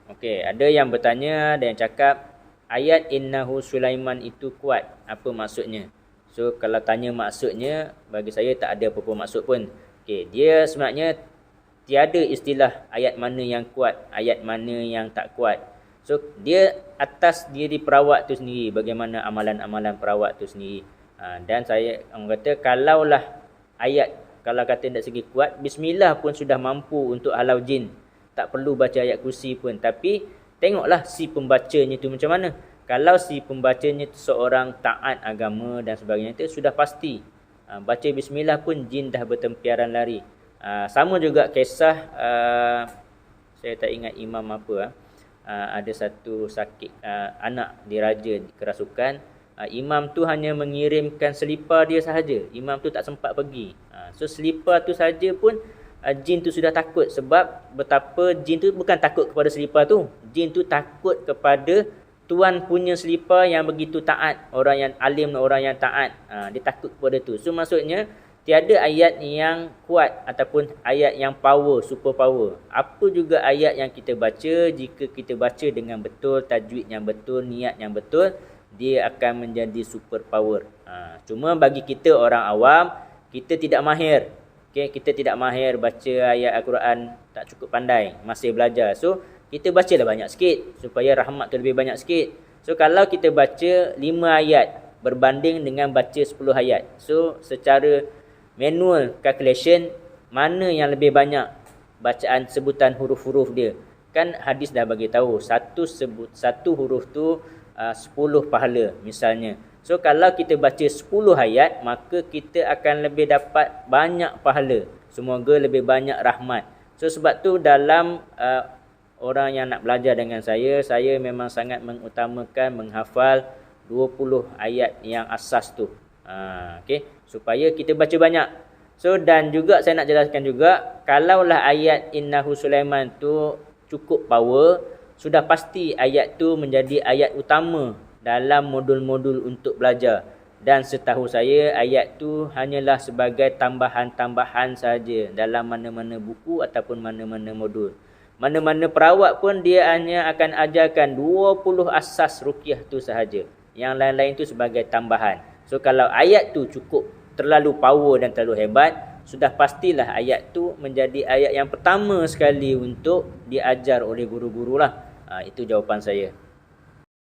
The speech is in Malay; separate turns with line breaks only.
Okey, ada yang bertanya, ada yang cakap ayat innahu Sulaiman itu kuat. Apa maksudnya? So kalau tanya maksudnya, bagi saya tak ada apa-apa maksud pun. Okey, dia sebenarnya tiada istilah ayat mana yang kuat, ayat mana yang tak kuat. So dia atas diri perawat tu sendiri, bagaimana amalan-amalan perawat tu sendiri. Dan saya orang kata kalaulah ayat, kalau kata dari segi kuat, bismillah pun sudah mampu untuk halau jin. Tak perlu baca ayat kursi pun. Tapi tengoklah si pembacanya tu macam mana. Kalau si pembacanya tu seorang taat agama dan sebagainya, itu sudah pasti. Baca bismillah pun jin dah bertempiaran lari. Sama juga kisah, saya tak ingat imam apa. Ada satu sakit anak diraja kerasukan. Imam tu hanya mengirimkan selipar dia sahaja. Imam tu tak sempat pergi. So selipar tu saja pun jin tu sudah takut. Sebab betapa jin tu bukan takut kepada selipar tu. Jin tu takut kepada tuan punya selipar yang begitu taat. Orang yang alim dan orang yang taat. Dia takut kepada tu. So maksudnya tiada ayat yang kuat ataupun ayat yang power, super power. Apa juga ayat yang kita baca, jika kita baca dengan betul, tajwid yang betul, niat yang betul, dia akan menjadi super power. Cuma bagi kita orang awam, kita tidak mahir. Okay, kita tidak mahir baca ayat Al-Quran, tak cukup pandai, masih belajar. So, kita bacalah banyak sikit supaya rahmat tu lebih banyak sikit. So, kalau kita baca 5 ayat berbanding dengan baca 10 ayat. So, secara manual calculation, mana yang lebih banyak bacaan sebutan huruf-huruf dia? Kan hadis dah bagi tahu, satu huruf tu 10 pahala misalnya. So kalau kita baca 10 ayat, maka kita akan lebih dapat banyak pahala. Semoga lebih banyak rahmat. So sebab tu dalam orang yang nak belajar dengan saya memang sangat mengutamakan menghafal 20 ayat yang asas tu. Okay, supaya kita baca banyak. So dan juga saya nak jelaskan juga, kalaulah ayat innahu Sulaiman tu cukup power, sudah pasti ayat tu menjadi ayat utama dalam modul-modul untuk belajar. Dan setahu saya ayat tu hanyalah sebagai tambahan-tambahan saja dalam mana-mana buku ataupun mana-mana modul. Mana-mana perawat pun dia hanya akan ajarkan 20 asas ruqyah tu sahaja. Yang lain-lain tu sebagai tambahan. So kalau ayat tu cukup terlalu power dan terlalu hebat, sudah pastilah ayat tu menjadi ayat yang pertama sekali untuk diajar oleh guru-guru lah. Itu jawapan saya.